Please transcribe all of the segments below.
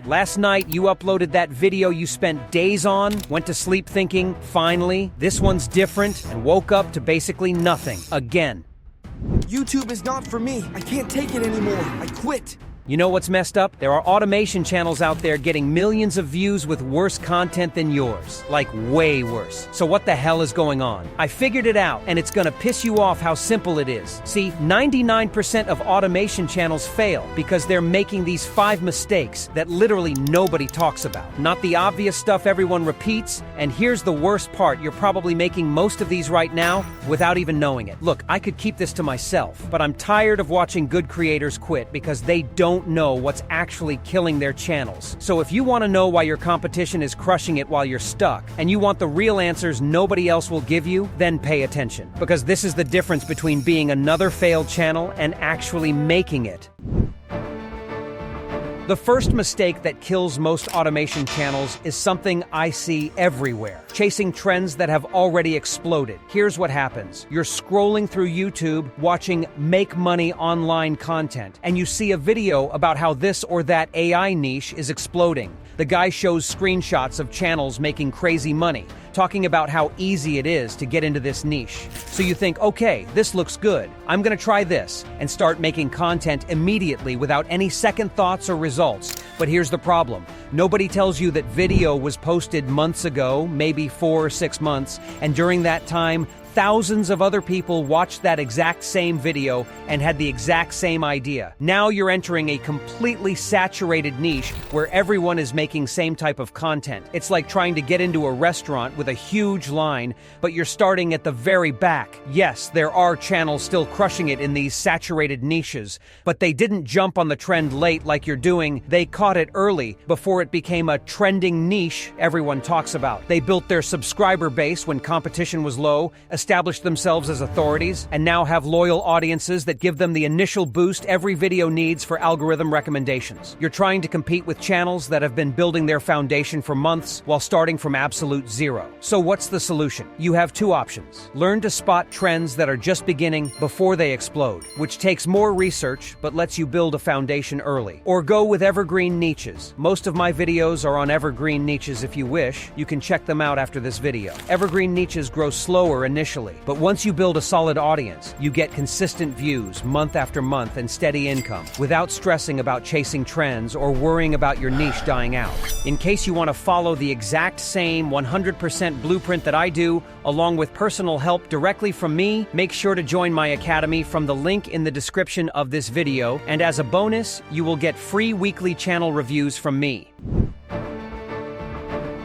Last night, you uploaded that video you spent days on, went to sleep thinking, finally, this one's different, and woke up to basically nothing. Again. YouTube is not for me. I can't take it anymore. I quit. You know what's messed up? There are automation channels out there getting millions of views with worse content than yours. Like, way worse. So what the hell is going on? I figured it out, and it's gonna piss you off how simple it is. See, 99% of automation channels fail because they're making these 5 mistakes that literally nobody talks about. Not the obvious stuff everyone repeats, and here's the worst part. You're probably making most of these right now without even knowing it. Look, I could keep this to myself, but I'm tired of watching good creators quit because they don't know what's actually killing their channels. So if you want to know why your competition is crushing it while you're stuck, and you want the real answers nobody else will give you, then pay attention. Because this is the difference between being another failed channel and actually making it. The first mistake that kills most automation channels is something I see everywhere: chasing trends that have already exploded. Here's what happens. You're scrolling through YouTube, watching make money online content, and you see a video about how this or that AI niche is exploding. The guy shows screenshots of channels making crazy money, talking about how easy it is to get into this niche. So you think, okay, this looks good. I'm gonna try this, and start making content immediately without any second thoughts or results. But here's the problem. Nobody tells you that video was posted months ago, maybe 4 or 6 months, and during that time, thousands of other people watched that exact same video and had the exact same idea. Now you're entering a completely saturated niche where everyone is making same type of content. It's like trying to get into a restaurant with a huge line, but you're starting at the very back. Yes, there are channels still crushing it in these saturated niches, but they didn't jump on the trend late like you're doing. They caught it early, before it became a trending niche everyone talks about. They built their subscriber base when competition was low, established themselves as authorities, and now have loyal audiences that give them the initial boost every video needs for algorithm recommendations. You're trying to compete with channels that have been building their foundation for months while starting from absolute zero. So what's the solution? You have 2 options. Learn to spot trends that are just beginning before they explode, which takes more research but lets you build a foundation early. Or go with evergreen niches. Most of my videos are on evergreen niches. If you wish, you can check them out after this video. Evergreen niches grow slower initially, but once you build a solid audience, you get consistent views month after month and steady income without stressing about chasing trends or worrying about your niche dying out. In case you want to follow the exact same 100% blueprint that I do, along with personal help directly from me, make sure to join my academy from the link in the description of this video, and as a bonus, you will get free weekly channel reviews from me.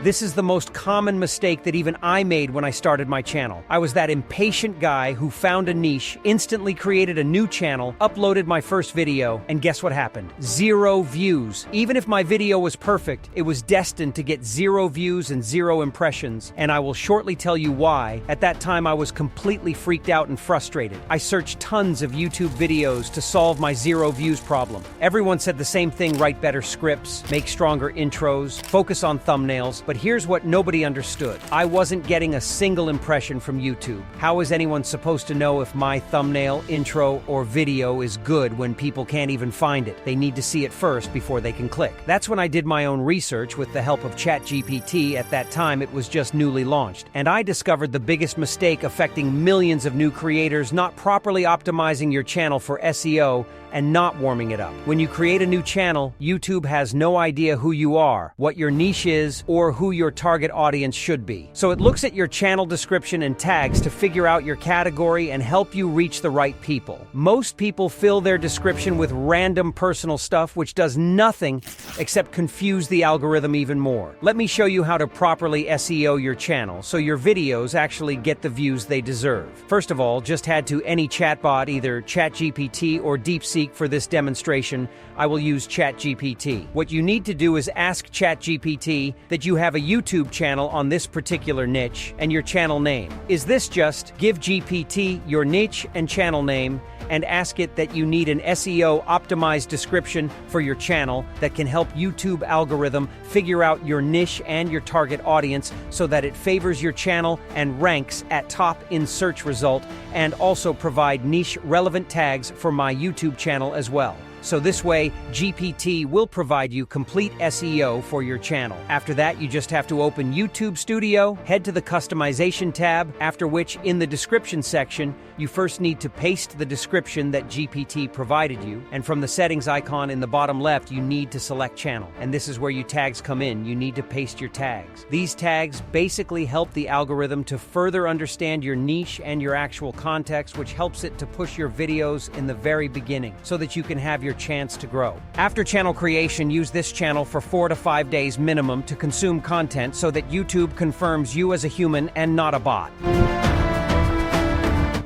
This is the most common mistake that even I made when I started my channel. I was that impatient guy who found a niche, instantly created a new channel, uploaded my first video, and guess what happened? 0 views. Even if my video was perfect, it was destined to get 0 views and 0 impressions, and I will shortly tell you why. At that time, I was completely freaked out and frustrated. I searched tons of YouTube videos to solve my 0 views problem. Everyone said the same thing: write better scripts, make stronger intros, focus on thumbnails, but here's what nobody understood. I wasn't getting a single impression from YouTube. How is anyone supposed to know if my thumbnail, intro, or video is good when people can't even find it? They need to see it first before they can click. That's when I did my own research with the help of ChatGPT. At that time, it was just newly launched. And I discovered the biggest mistake affecting millions of new creators: not properly optimizing your channel for SEO and not warming it up. When you create a new channel, YouTube has no idea who you are, what your niche is, or who your target audience should be. So it looks at your channel description and tags to figure out your category and help you reach the right people. Most people fill their description with random personal stuff, which does nothing except confuse the algorithm even more. Let me show you how to properly SEO your channel so your videos actually get the views they deserve. First of all, just head to any chatbot, either ChatGPT or DeepSeek. For this demonstration, I will use ChatGPT. What you need to do is ask ChatGPT that you have a YouTube channel on this particular niche and your channel name. Is this just? Give GPT your niche and channel name and ask it that you need an SEO optimized description for your channel that can help YouTube algorithm figure out your niche and your target audience so that it favors your channel and ranks at top in search result, and also provide niche relevant tags for my YouTube channel as well. So this way, GPT will provide you complete SEO for your channel. After that, you just have to open YouTube Studio, head to the customization tab, after which in the description section, you first need to paste the description that GPT provided you, and from the settings icon in the bottom left, you need to select channel. And this is where your tags come in. You need to paste your tags. These tags basically help the algorithm to further understand your niche and your actual context, which helps it to push your videos in the very beginning so that you can have your chance to grow. After channel creation, use this channel for 4 to 5 days minimum to consume content so that YouTube confirms you as a human and not a bot.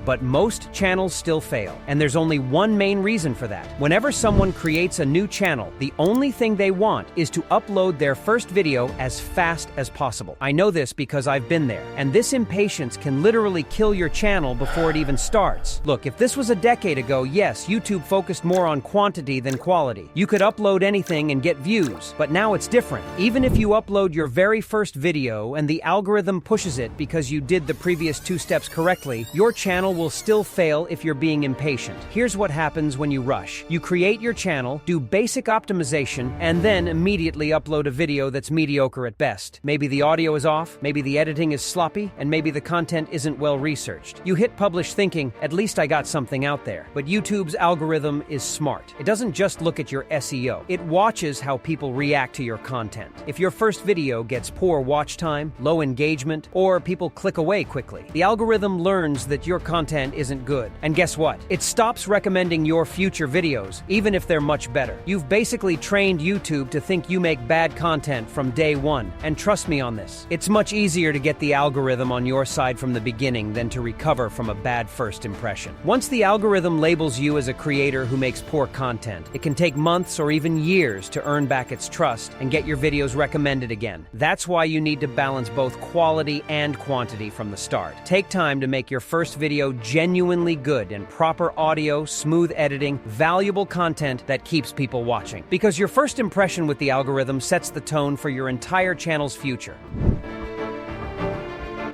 But most channels still fail, and there's only one main reason for that. Whenever someone creates a new channel, the only thing they want is to upload their first video as fast as possible. I know this because I've been there, and this impatience can literally kill your channel before it even starts. Look, if this was a decade ago, yes, YouTube focused more on quantity than quality. You could upload anything and get views, but now it's different. Even if you upload your very first video and the algorithm pushes it because you did the previous 2 steps correctly, your channel will still fail if you're being impatient. Here's what happens when you rush. You create your channel, do basic optimization, and then immediately upload a video that's mediocre at best. Maybe the audio is off, maybe the editing is sloppy, and maybe the content isn't well researched. You hit publish thinking, at least I got something out there. But YouTube's algorithm is smart. It doesn't just look at your SEO. It watches how people react to your content. If your first video gets poor watch time, low engagement, or people click away quickly, the algorithm learns that your content isn't good. And guess what? It stops recommending your future videos, even if they're much better. You've basically trained YouTube to think you make bad content from day one. And trust me on this, it's much easier to get the algorithm on your side from the beginning than to recover from a bad first impression. Once the algorithm labels you as a creator who makes poor content, it can take months or even years to earn back its trust and get your videos recommended again. That's why you need to balance both quality and quantity from the start. Take time to make your first video genuinely good and proper audio, smooth editing, valuable content that keeps people watching. Because your first impression with the algorithm sets the tone for your entire channel's future.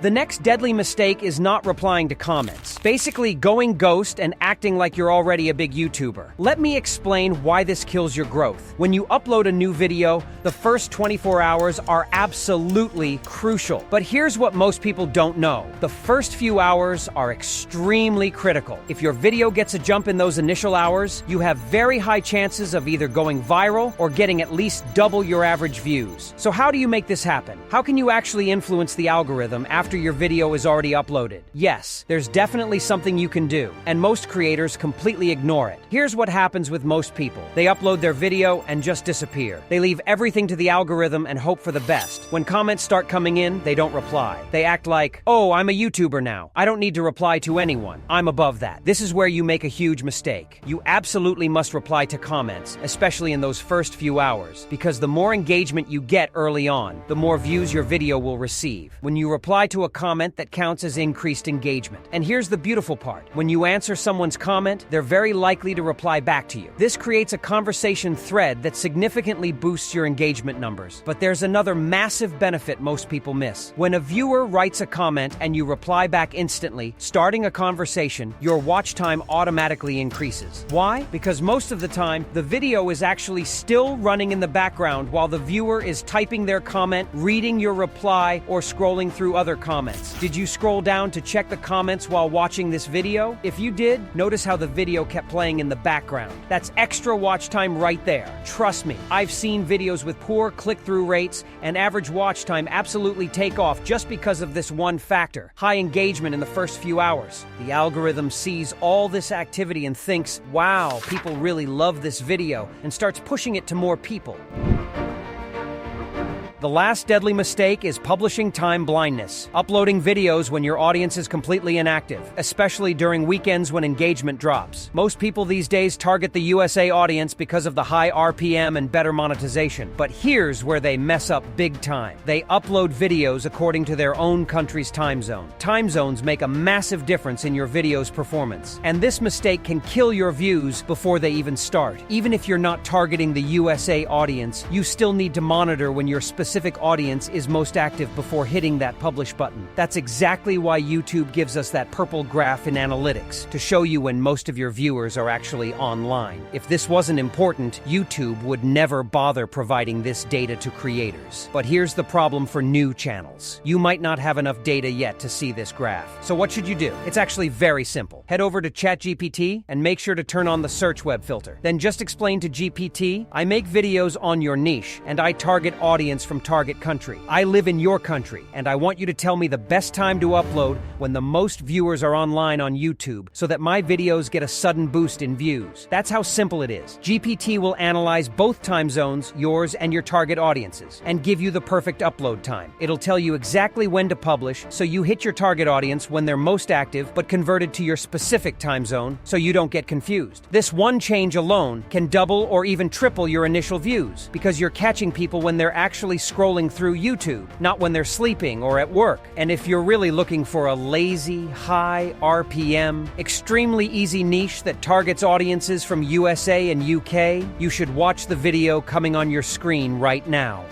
The next deadly mistake is not replying to comments. Basically going ghost and acting like you're already a big YouTuber. Let me explain why this kills your growth. When you upload a new video, the first 24 hours are absolutely crucial. But here's what most people don't know. The first few hours are extremely critical. If your video gets a jump in those initial hours, you have very high chances of either going viral or getting at least double your average views. So how do you make this happen? How can you actually influence the algorithm after your video is already uploaded? Yes, there's definitely something you can do, and most creators completely ignore it. Here's what happens with most people. They upload their video and just disappear. They leave everything to the algorithm and hope for the best. When comments start coming in, they don't reply. They act like, oh, I'm a YouTuber now. I don't need to reply to anyone. I'm above that. This is where you make a huge mistake. You absolutely must reply to comments, especially in those first few hours, because the more engagement you get early on, the more views your video will receive. When you reply to a comment, that counts as increased engagement. And here's the beautiful part. When you answer someone's comment, they're very likely to reply back to you. This creates a conversation thread that significantly boosts your engagement numbers. But there's another massive benefit most people miss. When a viewer writes a comment and you reply back instantly, starting a conversation, your watch time automatically increases. Why? Because most of the time, the video is actually still running in the background while the viewer is typing their comment, reading your reply, or scrolling through other comments. Did you scroll down to check the comments while watching this video? If you did, notice how the video kept playing in the background. That's extra watch time right there. Trust me, I've seen videos with poor click-through rates and average watch time absolutely take off just because of this one factor: high engagement in the first few hours. The algorithm sees all this activity and thinks, wow, people really love this video, and starts pushing it to more people. The last deadly mistake is publishing time blindness. Uploading videos when your audience is completely inactive, especially during weekends when engagement drops. Most people these days target the USA audience because of the high RPM and better monetization. But here's where they mess up big time. They upload videos according to their own country's time zone. Time zones make a massive difference in your video's performance. And this mistake can kill your views before they even start. Even if you're not targeting the USA audience, you still need to monitor when your specific specific audience is most active before hitting that publish button. That's exactly why YouTube gives us that purple graph in analytics, to show you when most of your viewers are actually online. If this wasn't important, YouTube would never bother providing this data to creators. But here's the problem for new channels. You might not have enough data yet to see this graph. So what should you do? It's actually very simple. Head over to ChatGPT and make sure to turn on the search web filter. Then just explain to GPT, I make videos on your niche, and I target audience from target country. I live in your country, and I want you to tell me the best time to upload when the most viewers are online on YouTube, so that my videos get a sudden boost in views. That's how simple it is. GPT will analyze both time zones, yours and your target audiences, and give you the perfect upload time. It'll tell you exactly when to publish, so you hit your target audience when they're most active, but converted to your specific time zone, so you don't get confused. This one change alone can double or even triple your initial views, because you're catching people when they're actually scrolling through YouTube, not when they're sleeping or at work. And if you're really looking for a lazy, high RPM, extremely easy niche that targets audiences from USA and UK, you should watch the video coming on your screen right now.